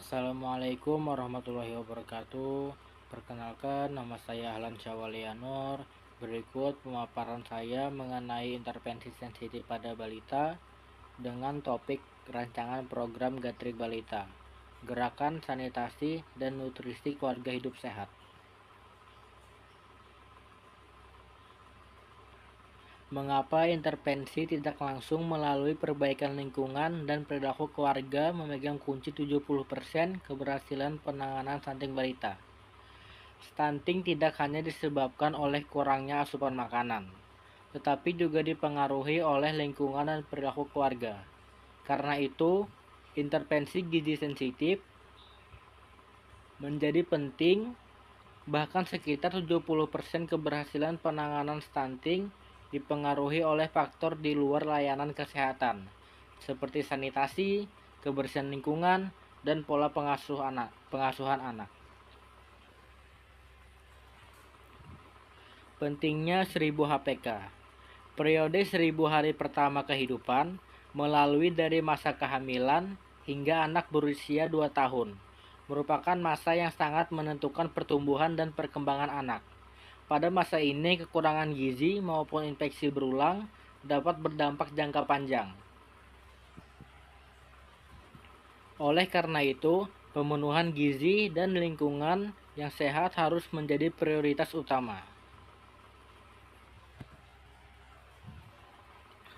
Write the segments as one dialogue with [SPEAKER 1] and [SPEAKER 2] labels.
[SPEAKER 1] Assalamualaikum warahmatullahi wabarakatuh. Perkenalkan, nama saya Ahlan Syawalianur. Berikut pemaparan saya mengenai intervensi sensitif pada balita dengan topik rancangan program Gatrik Balita, Gerakan Sanitasi dan Nutrisi Keluarga Hidup Sehat. Mengapa intervensi tidak langsung melalui perbaikan lingkungan dan perilaku keluarga memegang kunci 70% keberhasilan penanganan stunting balita? Stunting tidak hanya disebabkan oleh kurangnya asupan makanan, tetapi juga dipengaruhi oleh lingkungan dan perilaku keluarga. Karena itu, intervensi gizi sensitif menjadi penting. Bahkan sekitar 70% keberhasilan penanganan stunting dipengaruhi oleh faktor di luar layanan kesehatan, seperti sanitasi, kebersihan lingkungan, dan pola pengasuhan anak. Pentingnya 1000 HPK. Periode 1000 hari pertama kehidupan melalui dari masa kehamilan hingga anak berusia 2 tahun merupakan masa yang sangat menentukan pertumbuhan dan perkembangan anak. Pada masa ini, kekurangan gizi maupun infeksi berulang dapat berdampak jangka panjang. Oleh karena itu, pemenuhan gizi dan lingkungan yang sehat harus menjadi prioritas utama.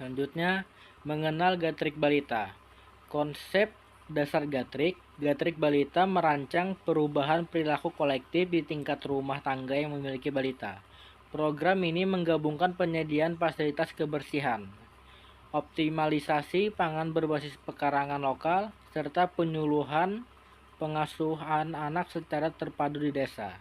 [SPEAKER 1] Selanjutnya, mengenal Gatrik Balita. Konsep dasar Gatrik Balita merancang perubahan perilaku kolektif di tingkat rumah tangga yang memiliki balita. Program ini menggabungkan penyediaan fasilitas kebersihan, optimalisasi pangan berbasis pekarangan lokal, serta penyuluhan pengasuhan anak secara terpadu di desa.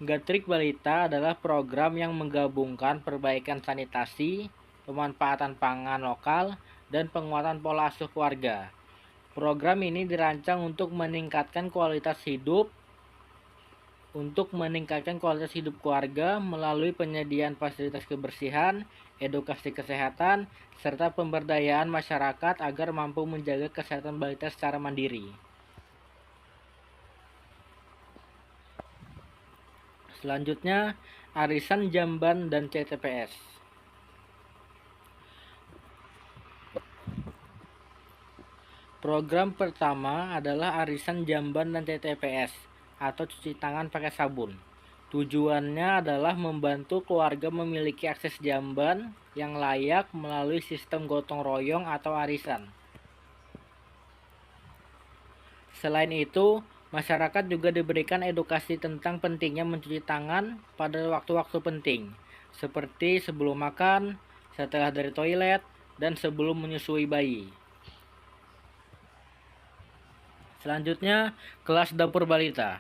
[SPEAKER 1] Gatrik Balita adalah program yang menggabungkan perbaikan sanitasi, pemanfaatan pangan lokal, dan penguatan pola asuh keluarga. Program ini dirancang untuk meningkatkan kualitas hidup keluarga melalui penyediaan fasilitas kebersihan, edukasi kesehatan, serta pemberdayaan masyarakat agar mampu menjaga kesehatan balita secara mandiri. Selanjutnya, arisan jamban dan CTPS. Program pertama adalah arisan jamban dan CTPS atau cuci tangan pakai sabun. Tujuannya adalah membantu keluarga memiliki akses jamban yang layak melalui sistem gotong royong atau arisan. Selain itu, masyarakat juga diberikan edukasi tentang pentingnya mencuci tangan pada waktu-waktu penting, seperti sebelum makan, setelah dari toilet, dan sebelum menyusui bayi. Selanjutnya, kelas dapur balita.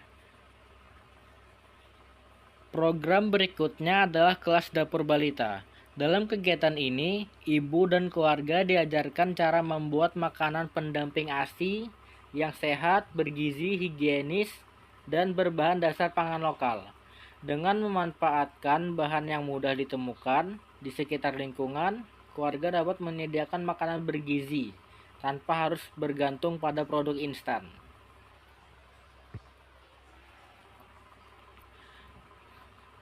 [SPEAKER 1] Program berikutnya adalah kelas dapur balita. Dalam kegiatan ini, ibu dan keluarga diajarkan cara membuat makanan pendamping ASI yang sehat, bergizi, higienis, dan berbahan dasar pangan lokal. Dengan memanfaatkan bahan yang mudah ditemukan di sekitar lingkungan, keluarga dapat menyediakan makanan bergizi tanpa harus bergantung pada produk instan.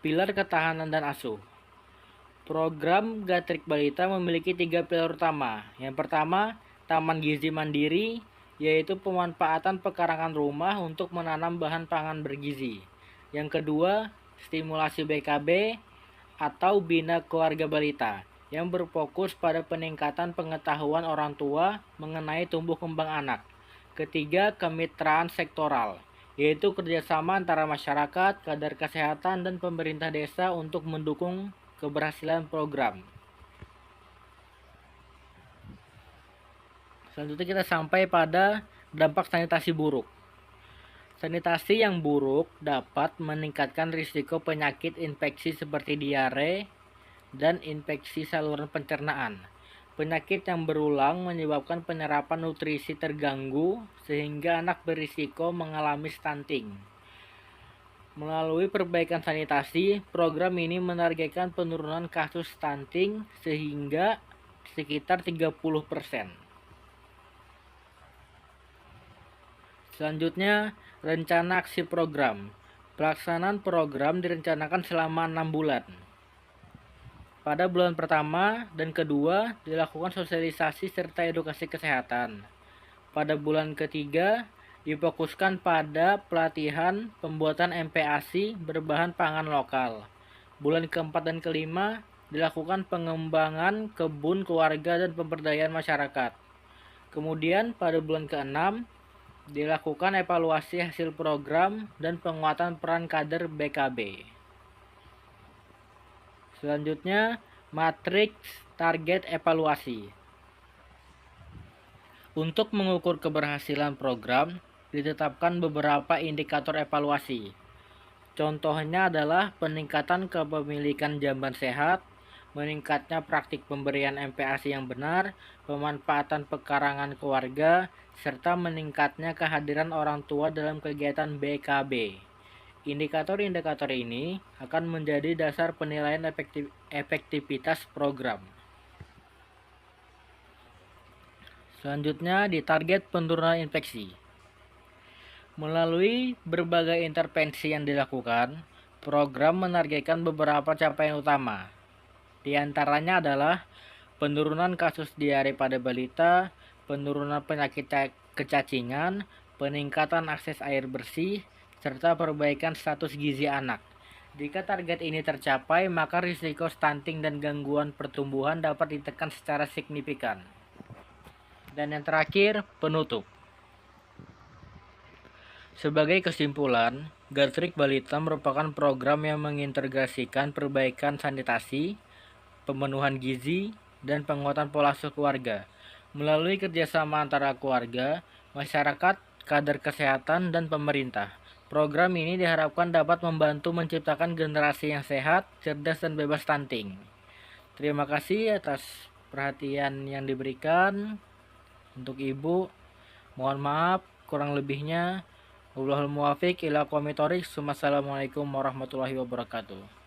[SPEAKER 1] Pilar ketahanan dan asuh. Program Gatrik Balita memiliki 3 pilar utama. Yang pertama, Taman Gizi Mandiri, yaitu pemanfaatan pekarangan rumah untuk menanam bahan pangan bergizi. Yang kedua, stimulasi BKB atau Bina Keluarga Balita, yang berfokus pada peningkatan pengetahuan orang tua mengenai tumbuh kembang anak. Ketiga, kemitraan sektoral, yaitu kerjasama antara masyarakat, kadar kesehatan, dan pemerintah desa untuk mendukung keberhasilan program. Selanjutnya kita sampai pada dampak sanitasi buruk. Sanitasi yang buruk dapat meningkatkan risiko penyakit infeksi seperti diare dan infeksi saluran pencernaan. Penyakit yang berulang menyebabkan penyerapan nutrisi terganggu sehingga anak berisiko mengalami stunting. Melalui perbaikan sanitasi, program ini menargetkan penurunan kasus stunting sehingga sekitar 30%. Selanjutnya, rencana aksi program. Pelaksanaan program direncanakan selama 6 bulan. Pada bulan pertama dan kedua dilakukan sosialisasi serta edukasi kesehatan. Pada bulan ketiga difokuskan pada pelatihan pembuatan MPASI berbahan pangan lokal. Bulan keempat dan kelima dilakukan pengembangan kebun keluarga dan pemberdayaan masyarakat. Kemudian pada bulan keenam dilakukan evaluasi hasil program dan penguatan peran kader BKB. Selanjutnya, matriks target evaluasi. Untuk mengukur keberhasilan program, ditetapkan beberapa indikator evaluasi. Contohnya adalah peningkatan kepemilikan jamban sehat, meningkatnya praktik pemberian MPASI yang benar, pemanfaatan pekarangan keluarga, serta meningkatnya kehadiran orang tua dalam kegiatan BKB. Indikator-indikator ini akan menjadi dasar penilaian efektivitas program. Selanjutnya, di target penurunan infeksi. Melalui berbagai intervensi yang dilakukan, program menargetkan beberapa capaian utama. Di antaranya adalah penurunan kasus diare pada balita, penurunan penyakit kecacingan, peningkatan akses air bersih, serta perbaikan status gizi anak. Jika target ini tercapai, maka risiko stunting dan gangguan pertumbuhan dapat ditekan secara signifikan. Dan yang terakhir, penutup. Sebagai kesimpulan, Gatrik Balita merupakan program yang mengintegrasikan perbaikan sanitasi, pemenuhan gizi, dan penguatan pola asuh keluarga. Melalui kerjasama antara keluarga, masyarakat, kader kesehatan, dan pemerintah, program ini diharapkan dapat membantu menciptakan generasi yang sehat, cerdas, dan bebas stunting. Terima kasih atas perhatian yang diberikan untuk Ibu. Mohon maaf kurang lebihnya. Wallahul muwaffiq ila aqwamit thoriq. Wassalamualaikum warahmatullahi wabarakatuh.